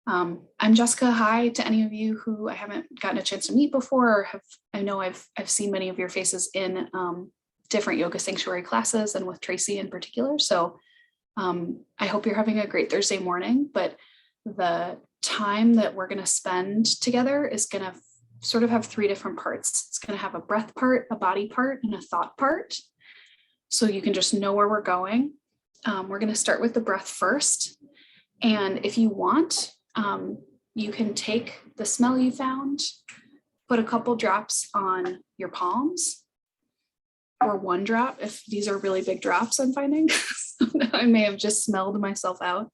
I'm Jessica. Hi to any of you who I haven't gotten a chance to meet before, or I know I've seen many of your faces in different yoga sanctuary classes and with Tracy in particular. So I hope you're having a great Thursday morning, but the time that we're going to spend together is going to sort of have three different parts. It's going to have a breath part, a body part, and a thought part. So you can just know where we're going. We're going to start with the breath first. And if you want, you can take the smell you found, put a couple drops on your palms, or one drop if these are really big drops I'm finding. I may have just smelled myself out,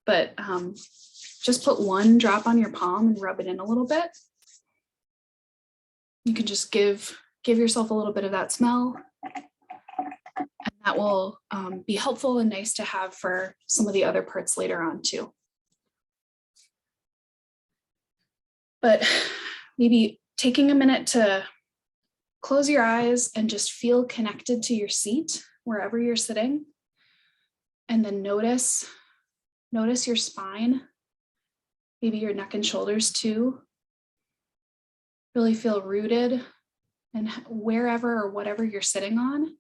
but just put one drop on your palm and rub it in a little bit. You can just give yourself a little bit of that smell. And that will be helpful and nice to have for some of the other parts later on too. But maybe taking a minute to close your eyes and just feel connected to your seat, wherever you're sitting. And then notice your spine, maybe your neck and shoulders too. Really feel rooted and wherever or whatever you're sitting on.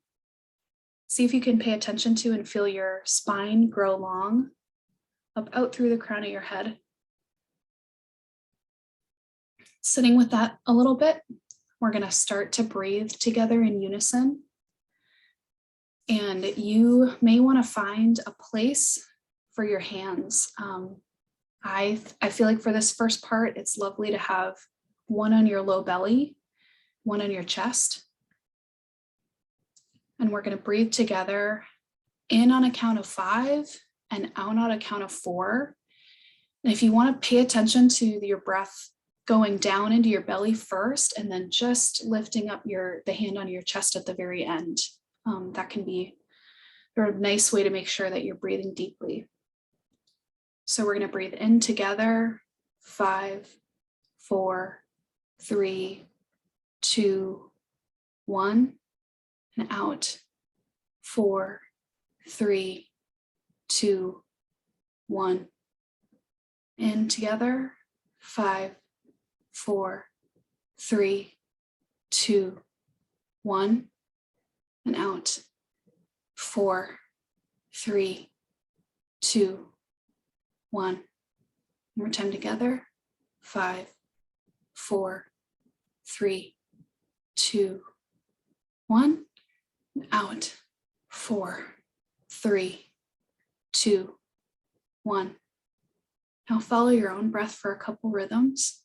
See if you can pay attention to and feel your spine grow long up out through the crown of your head. Sitting with that a little bit, we're going to start to breathe together in unison. And you may want to find a place for your hands. I feel like for this first part, it's lovely to have one on your low belly, one on your chest. And we're going to breathe together in on a count of 5 and out on a count of 4. And if you want to pay attention to your breath going down into your belly first, and then just lifting up the hand on your chest at the very end. That can be a nice way to make sure that you're breathing deeply. So we're going to breathe in together, 5, 4, 3, 2, 1, and out, 4, 3, 2, 1. In together, 5, 4, 3, 2, 1, and out, 4, 3, 2, 1. One more time together, 5, 4, 3, 2, 1, and out, 4, 3, 2, 1. Now follow your own breath for a couple rhythms.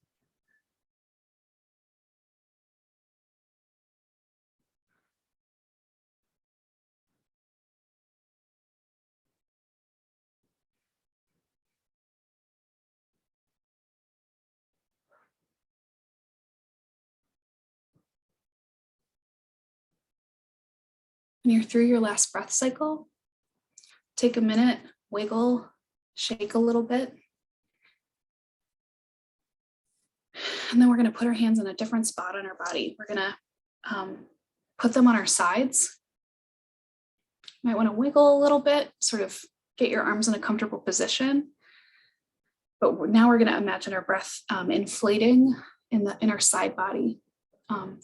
When you're through your last breath cycle, take a minute, wiggle, shake a little bit. And then we're going to put our hands in a different spot on our body. We're going to put them on our sides. You might want to wiggle a little bit, sort of get your arms in a comfortable position. But now we're going to imagine our breath inflating in our side body.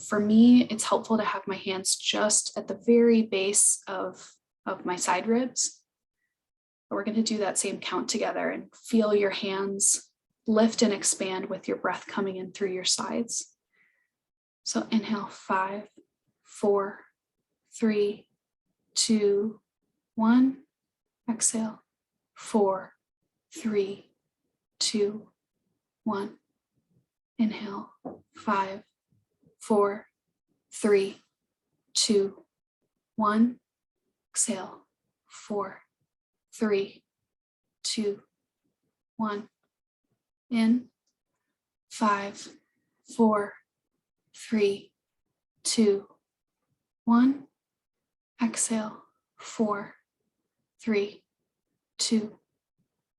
For me, it's helpful to have my hands just at the very base of my side ribs. But we're going to do that same count together and feel your hands lift and expand with your breath coming in through your sides. So inhale, 5, 4, 3, 2, 1. Exhale, 4, 3, 2, 1. Inhale, 5, 4, 3, 2, 1. Exhale, 4, 3, 2, 1. In, 5, 4, 3, 2, 1. Exhale, 4, 3, 2,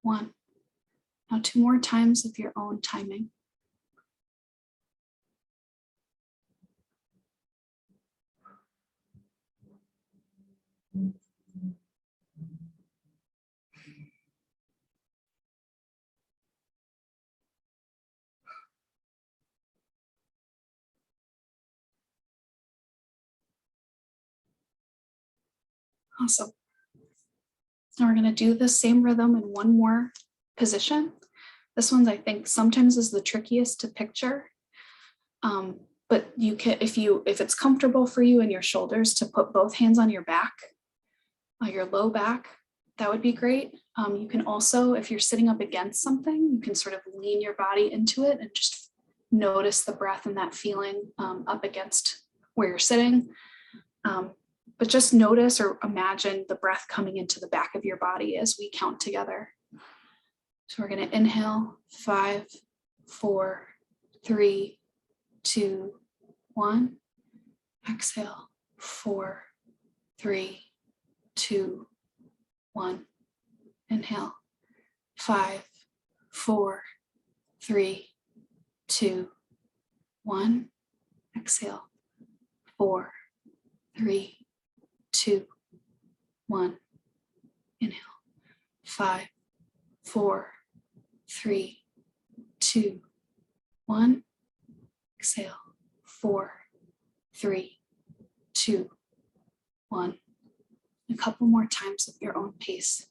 1. Now 2 more times of your own timing. Awesome. Now we're going to do the same rhythm in one more position. This one, I think, sometimes is the trickiest to picture. But you can, if it's comfortable for you in your shoulders, to put both hands on your back, your low back, that would be great. You can also, if you're sitting up against something, you can sort of lean your body into it and just notice the breath and that feeling up against where you're sitting. But just notice or imagine the breath coming into the back of your body as we count together. So we're going to inhale, 5, 4, 3, 2, 1. Exhale, 4, 3, 2, 1. Inhale, 5, 4, 3, 2, 1. Exhale, 4, 3, 2, 1. Inhale, 5, 4, 3, 2, 1. Exhale, 4, 3, 2, 1. A couple more times at your own pace.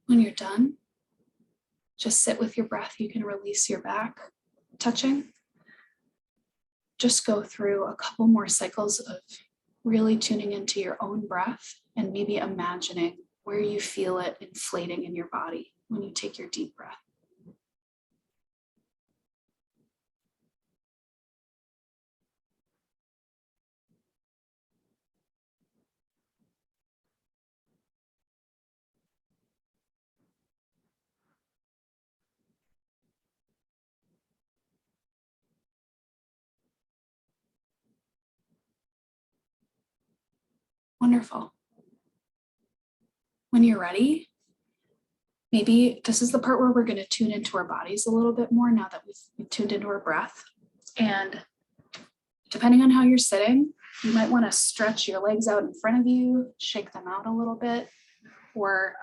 When you're done, just sit with your breath. You can release your back touching. Just go through a couple more cycles of really tuning into your own breath and maybe imagining where you feel it inflating in your body when you take your deep breath. Wonderful. When you're ready, maybe this is the part where we're going to tune into our bodies a little bit more now that we've tuned into our breath. And depending on how you're sitting, you might want to stretch your legs out in front of you, shake them out a little bit. Or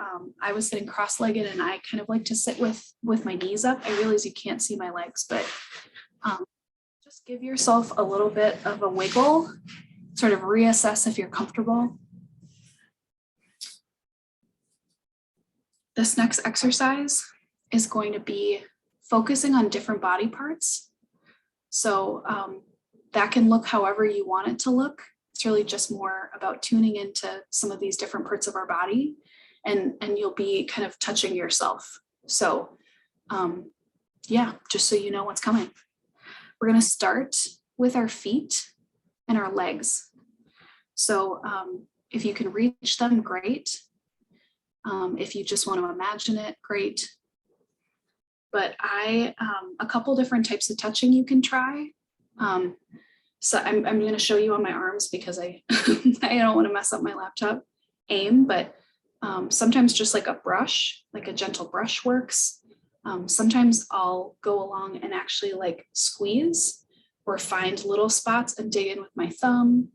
I was sitting cross-legged and I kind of like to sit with my knees up. I realize you can't see my legs, but just give yourself a little bit of a wiggle, sort of reassess if you're comfortable. This next exercise is going to be focusing on different body parts. So that can look however you want it to look. It's really just more about tuning into some of these different parts of our body, and you'll be kind of touching yourself. So yeah, just so you know what's coming. We're going to start with our feet and our legs. So if you can reach them, great. If you just want to imagine it, great. But a couple different types of touching you can try. So I'm going to show you on my arms because I don't want to mess up my laptop aim, but sometimes just like a brush, like a gentle brush works. Sometimes I'll go along and actually like squeeze or find little spots and dig in with my thumb.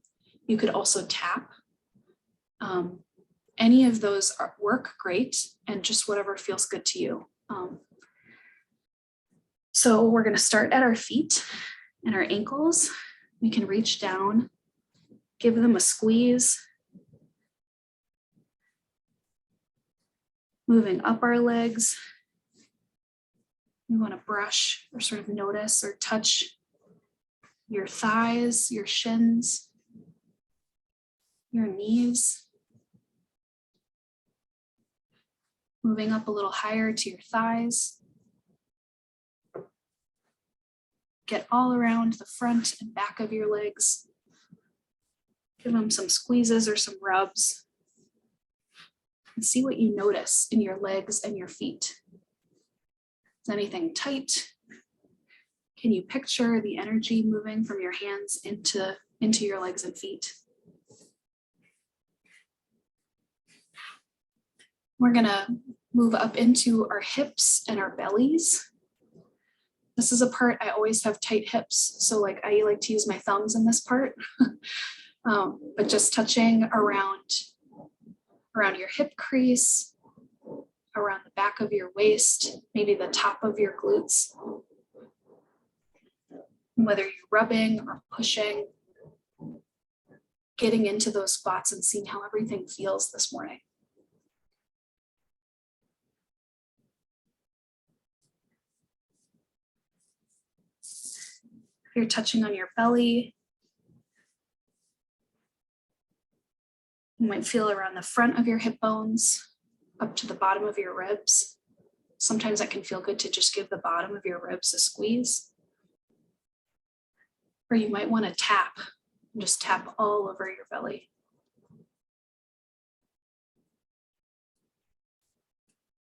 You could also tap. Any of those work great, and just whatever feels good to you. So we're going to start at our feet and our ankles. We can reach down, give them a squeeze. Moving up our legs. We want to brush or sort of notice or touch your thighs, your shins, your knees. Moving up a little higher to your thighs. Get all around the front and back of your legs. Give them some squeezes or some rubs. And see what you notice in your legs and your feet. Is anything tight? Can you picture the energy moving from your hands into your legs and feet? We're going to move up into our hips and our bellies. This is a part I always have tight hips. So like I like to use my thumbs in this part, but just touching around your hip crease, around the back of your waist, maybe the top of your glutes. Whether you're rubbing or pushing, getting into those spots and seeing how everything feels this morning. You're touching on your belly. You might feel around the front of your hip bones, up to the bottom of your ribs. Sometimes that can feel good to just give the bottom of your ribs a squeeze. Or you might want to tap, and just tap all over your belly.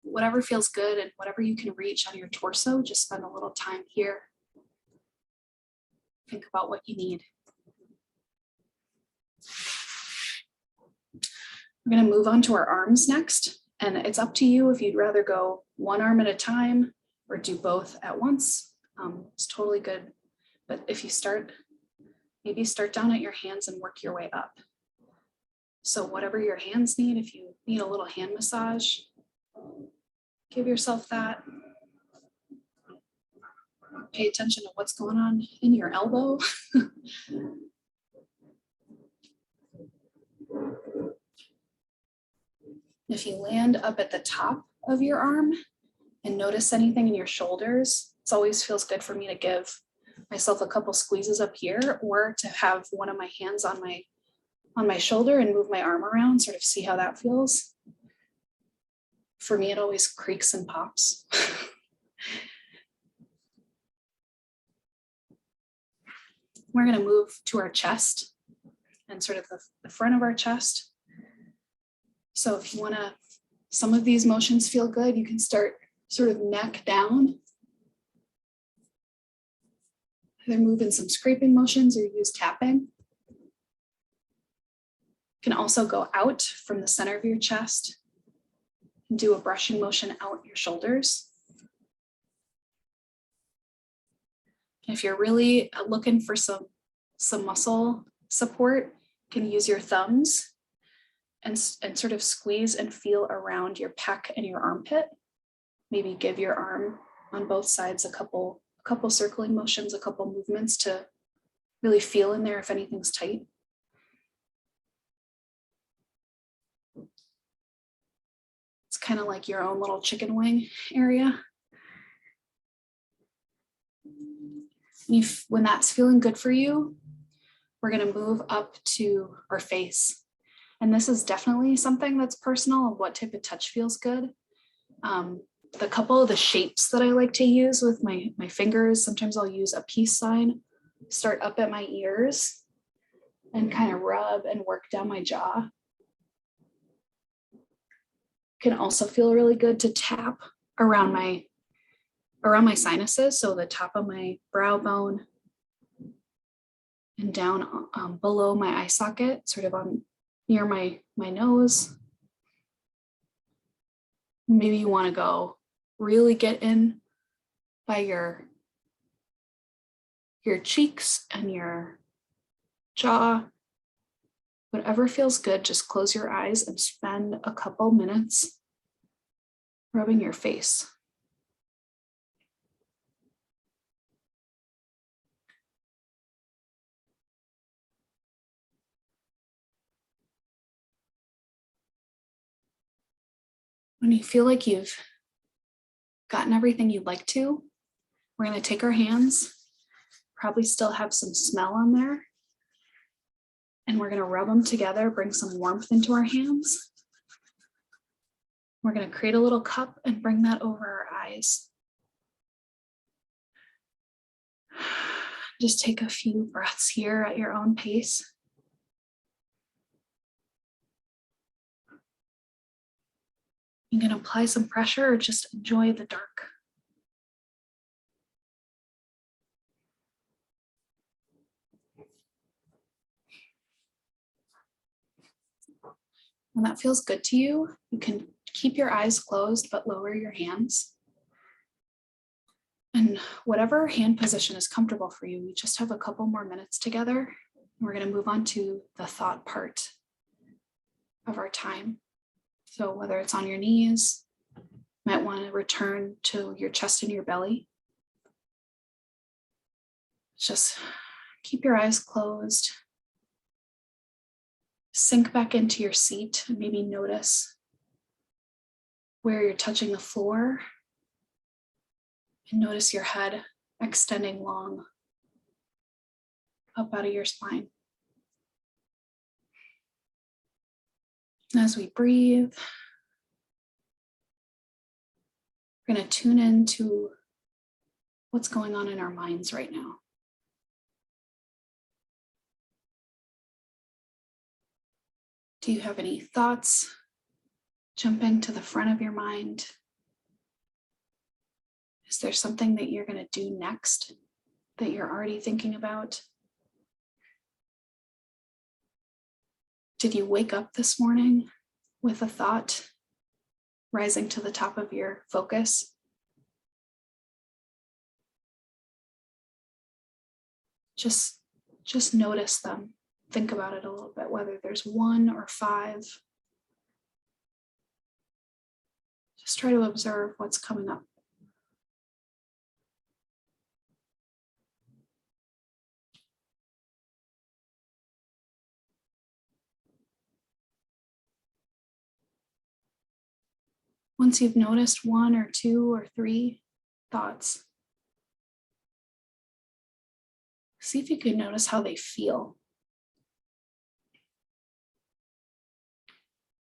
Whatever feels good and whatever you can reach on your torso, just spend a little time here. Think about what you need. We're going to move on to our arms next, and it's up to you if you'd rather go one arm at a time or do both at once. It's totally good. But if you maybe start down at your hands and work your way up. So whatever your hands need, if you need a little hand massage, give yourself that. Pay attention to what's going on in your elbow. If you land up at the top of your arm and notice anything in your shoulders, it always feels good for me to give myself a couple squeezes up here, or to have one of my hands on my shoulder and move my arm around, sort of see how that feels. For me, it always creaks and pops. We're going to move to our chest and sort of the front of our chest. So if you want to, some of these motions feel good, you can start sort of neck down. Either move in some scraping motions or use tapping. You can also go out from the center of your chest and do a brushing motion out your shoulders. If you're really looking for some muscle support, you can use your thumbs and sort of squeeze and feel around your pec and your armpit. Maybe give your arm on both sides a couple circling motions, a couple movements to really feel in there if anything's tight. It's kind of like your own little chicken wing area. When that's feeling good for you, we're going to move up to our face. And this is definitely something that's personal of what type of touch feels good. The couple of the shapes that I like to use with my fingers, sometimes I'll use a peace sign, start up at my ears and kind of rub and work down my jaw. Can also feel really good to tap around my sinuses, so the top of my brow bone and down below my eye socket, sort of near my nose. Maybe you want to go really get in by your cheeks and your jaw. Whatever feels good, just close your eyes and spend a couple minutes rubbing your face. When you feel like you've gotten everything you'd like to, we're going to take our hands, probably still have some smell on there, and we're going to rub them together, bring some warmth into our hands. We're going to create a little cup and bring that over our eyes. Just take a few breaths here at your own pace. You can apply some pressure or just enjoy the dark. When that feels good to you, you can keep your eyes closed but lower your hands. And whatever hand position is comfortable for you, we just have a couple more minutes together. We're going to move on to the thought part of our time. So whether it's on your knees, you might want to return to your chest and your belly. Just keep your eyes closed. Sink back into your seat and maybe notice where you're touching the floor. And notice your head extending long up out of your spine. And as we breathe, we're going to tune into what's going on in our minds right now. Do you have any thoughts jumping to the front of your mind? Is there something that you're going to do next that you're already thinking about? Did you wake up this morning with a thought rising to the top of your focus? Just notice them. Think about it a little bit, whether there's 1 or 5. Just try to observe what's coming up. Once you've noticed 1 or 2 or 3 thoughts, see if you can notice how they feel.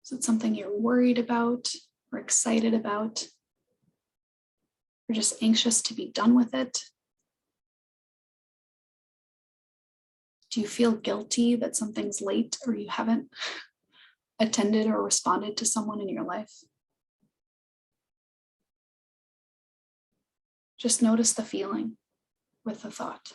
Is it something you're worried about or excited about? Or just anxious to be done with it? Do you feel guilty that something's late or you haven't attended or responded to someone in your life? Just notice the feeling with the thought.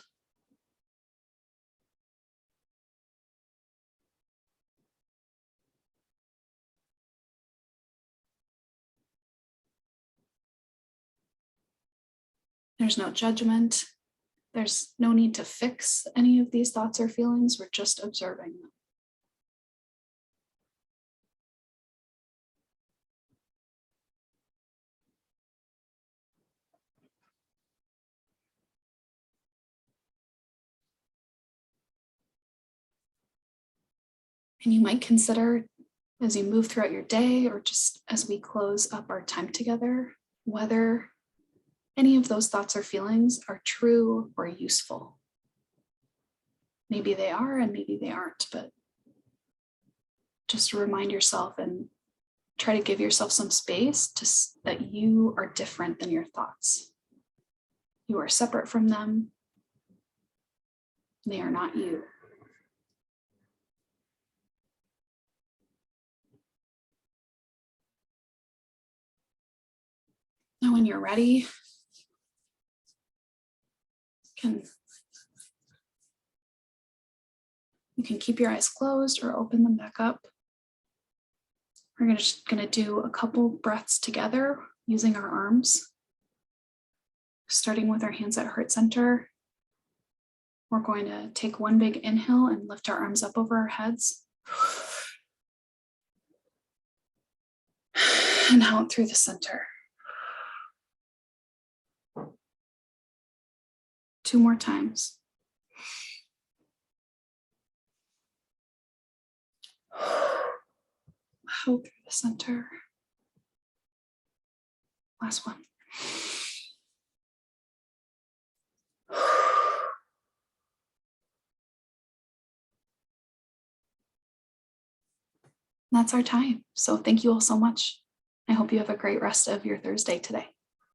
There's no judgment. There's no need to fix any of these thoughts or feelings. We're just observing them. And you might consider, as you move throughout your day or just as we close up our time together, whether any of those thoughts or feelings are true or useful. Maybe they are and maybe they aren't, but just remind yourself and try to give yourself some space that you are different than your thoughts. You are separate from them. They are not you. Now, when you're ready, you can keep your eyes closed or open them back up. We're just going to do a couple breaths together using our arms, starting with our hands at heart center. We're going to take one big inhale and lift our arms up over our heads. And out through the center. 2 more times. Out through the center. Last one. That's our time. So thank you all so much. I hope you have a great rest of your Thursday today.